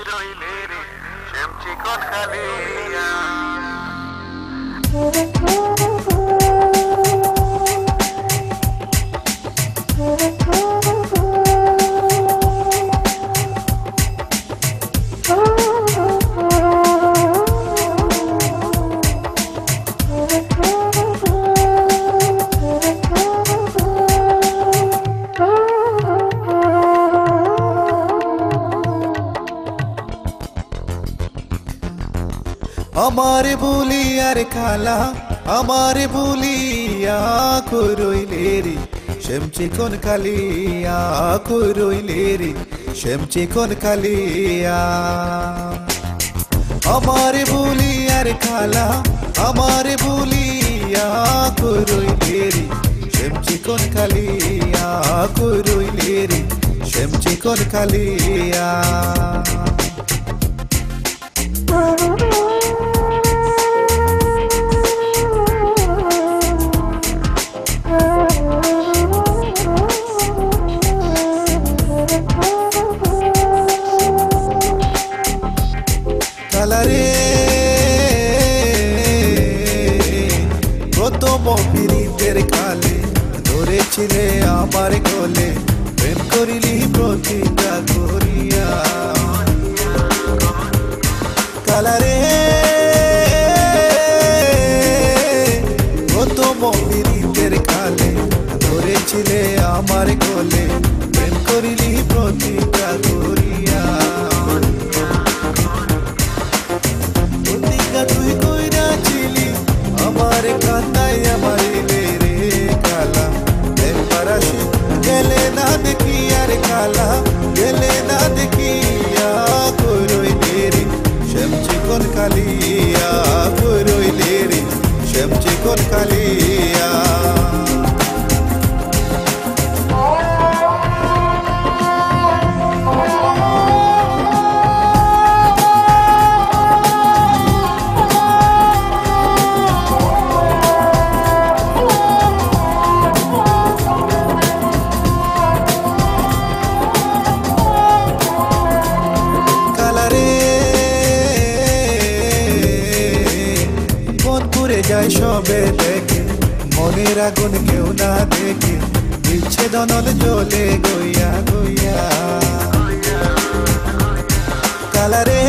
রইলে রে শ্যাম চিকন কালিয়া हमारे बुलियार खाला हमारे बुलिया खुरोइले रे श्याम चिकन कालिया खुरोइले रे श्याम चिकन कालिया हमारे बुलियार खाला हमारे बुलिया खुरोइले रे श्याम चिकन कालिया खुरोइले रे श्याम चिकन कालिया কালারে প্রথম পিরিতের কালে ধরেছিলে আমার কোলে প্রেম করিলি প্রতিজ্ঞা করিয়া কালারে প্রথম পিরিতের কালে ধরেছিলে আমার কোলে প্রেম করিলি প্রতিজ্ঞা করিয়া তুই কইরা ছিলি আমার কান্দাই আমার রে কালা একবার আসি গেলে না দেখি আর কালা গেলে না দেখিয়া কইরইলে রে শ্যাম চিকন কালিয়া কইরইলে রে শ্যাম চিকন কালিয়া যায় সবে দেখে মনের আগুন কেউ না দেখে বিচ্ছেদন জ্বলে গইয়া গইয়া কালারে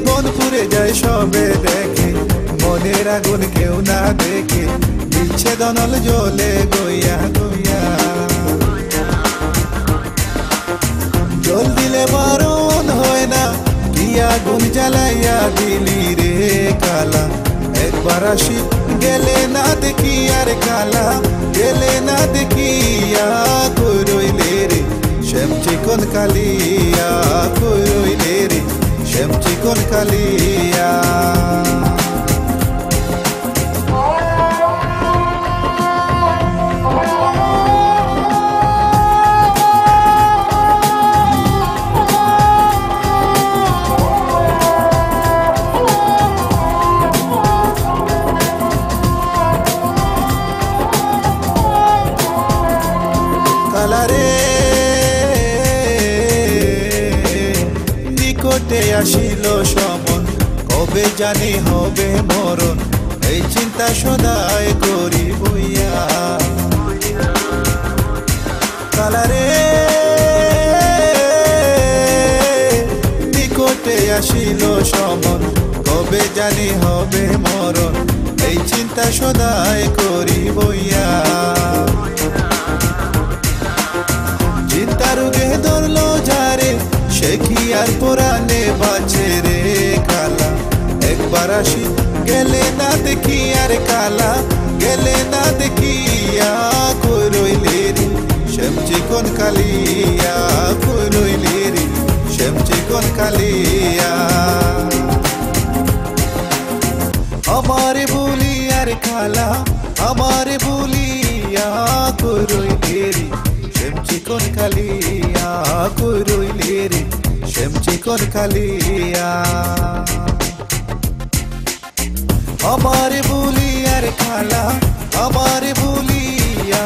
মন পুরে যায় সবে দেখে মনের আগুন কেউ না দেখে বিচ্ছেদন জ্বলে গইয়া গইয়া জল দিলে বারণ হয় না আগুন জ্বালাইয়া দিলি রে কালা একবার আসি গেলে না দেখি আর কালা গেলে না দেখিয়া কইরইলে রে শ্যাম চিকন কালিয়া কইরইলে রে শ্যাম চিকন কালিয়া কালারে নিকটে আসিল সমন কবে জানি হবে মরণ এই চিন্তা সদাই করি বইয়া কালারে নিকটে আসিল সমন কবে জানি হবে মরণ এই চিন্তা সদাই করি বইয়া চিন্তার রোগে ধরলো যারে সে কি আর পুরানে বাঁচে রে কালা একবার আসি গেলে না দেখি আর কালা গেলে না দেখিয়া কইরইলে রে শ্যাম চিকন কালিয়া কইরইলে রে শ্যাম চিকন কালিয়া আমার বুলিয়ার খালা আমার বুলিয়া কইরইলে রে শ্যাম চিকন কালিয়া কইরইলে রে শ্যাম চিকন কালিয়া আমার বুলিয়ার খালা আমার বুলিয়া